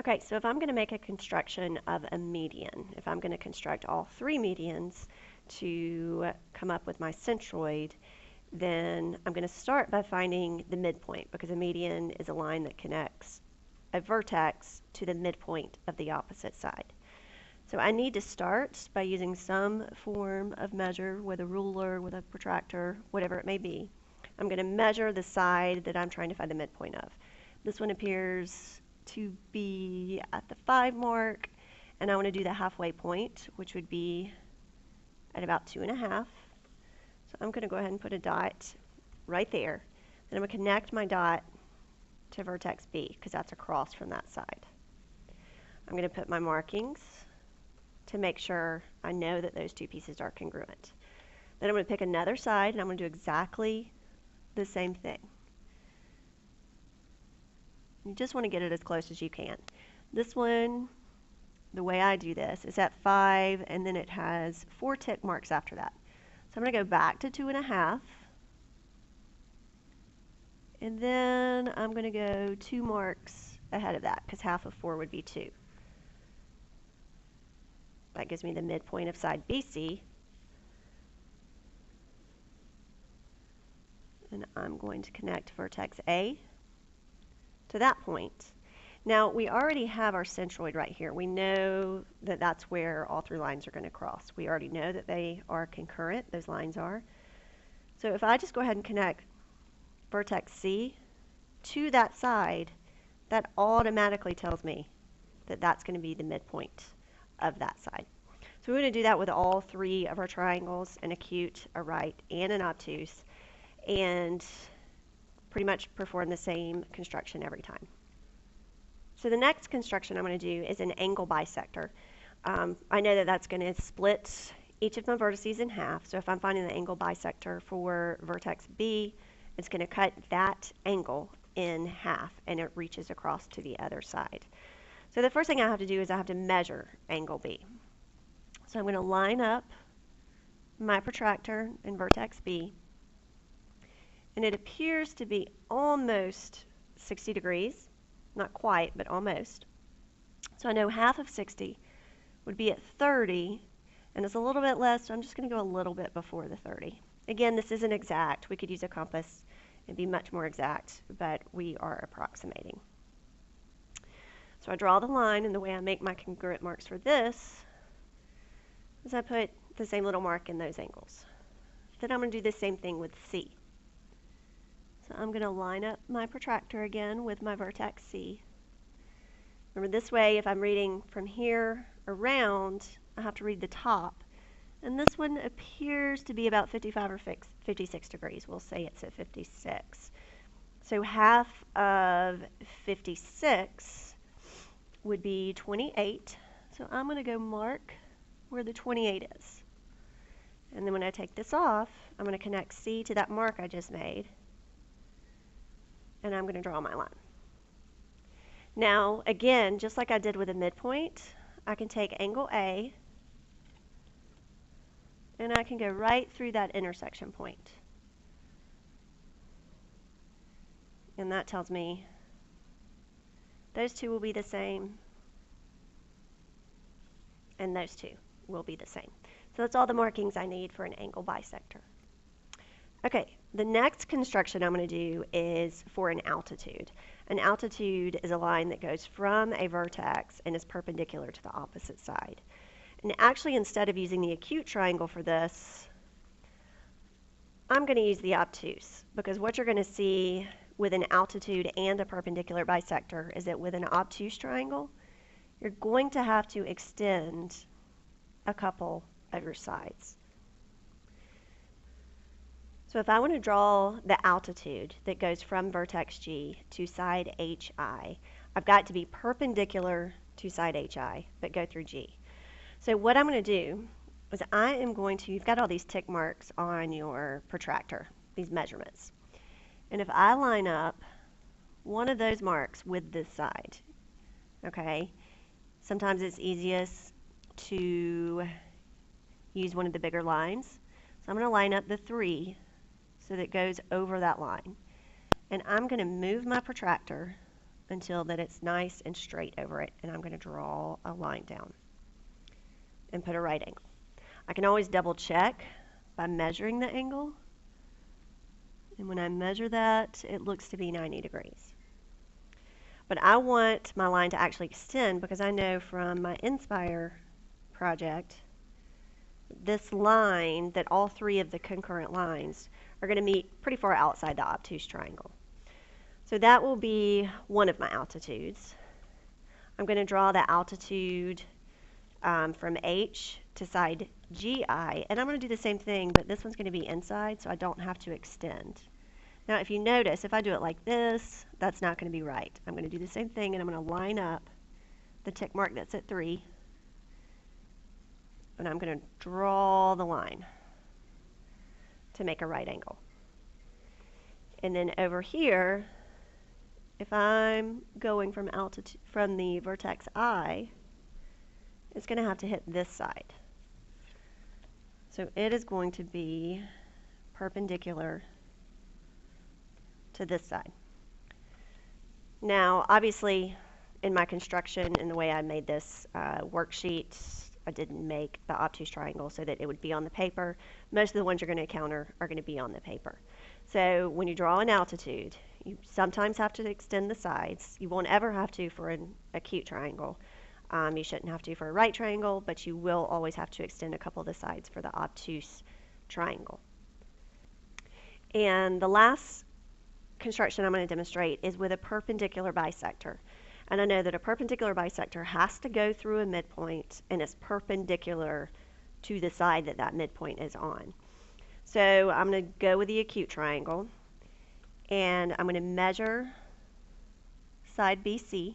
Okay, so if I'm going to make a construction of a median, if I'm going to construct all three medians to come up with my centroid, then I'm going to start by finding the midpoint, because a median is a line that connects a vertex to the midpoint of the opposite side. So I need to start by using some form of measure with a ruler, with a protractor, whatever it may be. I'm going to measure the side that I'm trying to find the midpoint of. This one appears to be at the 5 mark, and I want to do the halfway point, which would be at about 2.5. So I'm going to go ahead and put a dot right there. Then I'm going to connect my dot to vertex B, because that's across from that side. I'm going to put my markings to make sure I know that those two pieces are congruent. Then I'm going to pick another side, and I'm going to do exactly the same thing. You just want to get it as close as you can. This one, the way I do this, is at 5, and then it has 4 tick marks after that. So I'm going to go back to 2.5, and then I'm going to go 2 marks ahead of that, because half of 4 would be 2. That gives me the midpoint of side BC. And I'm going to connect vertex A to that point. Now, we already have our centroid right here. We know that that's where all 3 lines are going to cross. We already know that they are concurrent, those lines are. So if I just go ahead and connect vertex C to that side, that automatically tells me that that's going to be the midpoint of that side. So we're going to do that with all 3 of our triangles, an acute, a right, and an obtuse, and pretty much perform the same construction every time. So the next construction I'm going to do is an angle bisector. I know that that's going to split each of my vertices in half. So if I'm finding the angle bisector for vertex B, it's going to cut that angle in half, and it reaches across to the other side. So the first thing I have to do is I have to measure angle B. So I'm going to line up my protractor in vertex B, and it appears to be almost 60 degrees. Not quite, but almost. So I know half of 60 would be at 30, and it's a little bit less, so I'm just going to go a little bit before the 30. Again, this isn't exact. We could use a compass and be much more exact, but we are approximating. So I draw the line, and the way I make my congruent marks for this is I put the same little mark in those angles. Then I'm going to do the same thing with C. So I'm going to line up my protractor again with my vertex C. Remember, this way, if I'm reading from here around, I have to read the top. And this one appears to be about 55 or 56 degrees. We'll say it's at 56. So half of 56 would be 28. So I'm going to go mark where the 28 is. And then when I take this off, I'm going to connect C to that mark I just made. And I'm going to draw my line. Now, again, just like I did with a midpoint, I can take angle A, and I can go right through that intersection point. And that tells me those two will be the same, and those two will be the same. So that's all the markings I need for an angle bisector. Okay, the next construction I'm going to do is for an altitude. An altitude is a line that goes from a vertex and is perpendicular to the opposite side. And actually, instead of using the acute triangle for this, I'm going to use the obtuse, because what you're going to see with an altitude and a perpendicular bisector is that with an obtuse triangle, you're going to have to extend a couple of your sides. So if I want to draw the altitude that goes from vertex G to side HI, I've got to be perpendicular to side HI, but go through G. So what I'm going to do is I am going to, you've got all these tick marks on your protractor, these measurements. And if I line up one of those marks with this side, okay, sometimes it's easiest to use one of the bigger lines. So I'm going to line up the 3 so that it goes over that line. And I'm going to move my protractor until that it's nice and straight over it, and I'm going to draw a line down and put a right angle. I can always double check by measuring the angle, and when I measure that, it looks to be 90 degrees. But I want my line to actually extend because I know from my Inspire project, this line, that all three of the concurrent lines are going to meet pretty far outside the obtuse triangle. So that will be one of my altitudes. I'm going to draw the altitude from H to side GI, and I'm going to do the same thing, but this one's going to be inside, so I don't have to extend. Now, if you notice, if I do it like this, that's not going to be right. I'm going to do the same thing, and I'm going to line up the tick mark that's at 3, and I'm going to draw the line to make a right angle. And then over here, if I'm going from altitude from the vertex I, it's going to have to hit this side. So it is going to be perpendicular to this side. Now, obviously, in my construction, in the way I made this worksheet, I didn't make the obtuse triangle so that it would be on the paper. Most of the ones you're going to encounter are going to be on the paper. So when you draw an altitude, you sometimes have to extend the sides. You won't ever have to for an acute triangle. You shouldn't have to for a right triangle, but you will always have to extend a couple of the sides for the obtuse triangle. And the last construction I'm going to demonstrate is with a perpendicular bisector. And I know that a perpendicular bisector has to go through a midpoint and is perpendicular to the side that that midpoint is on. So I'm going to go with the acute triangle, and I'm going to measure side BC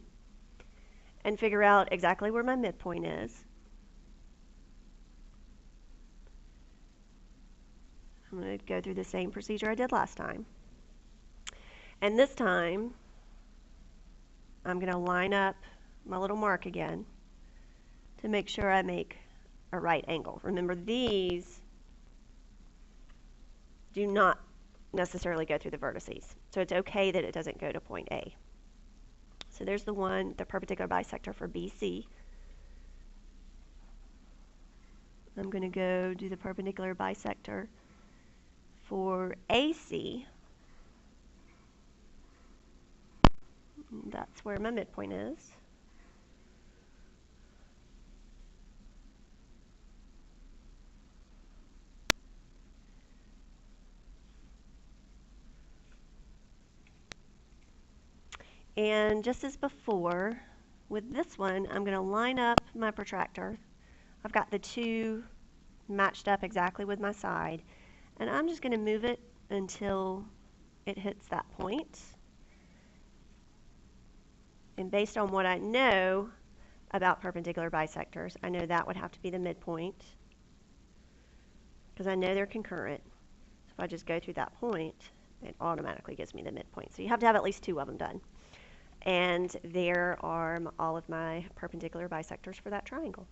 and figure out exactly where my midpoint is. I'm going to go through the same procedure I did last time. And this time, I'm going to line up my little mark again to make sure I make a right angle. Remember, these do not necessarily go through the vertices, so it's okay that it doesn't go to point A. So there's the one, the perpendicular bisector for BC. I'm going to go do the perpendicular bisector for AC. That's where my midpoint is. And just as before, with this one, I'm going to line up my protractor. I've got the two matched up exactly with my side, and I'm just going to move it until it hits that point. And based on what I know about perpendicular bisectors, I know that would have to be the midpoint, because I know they're concurrent. So if I just go through that point, it automatically gives me the midpoint. So you have to have at least 2 of them done. And there are all of my perpendicular bisectors for that triangle.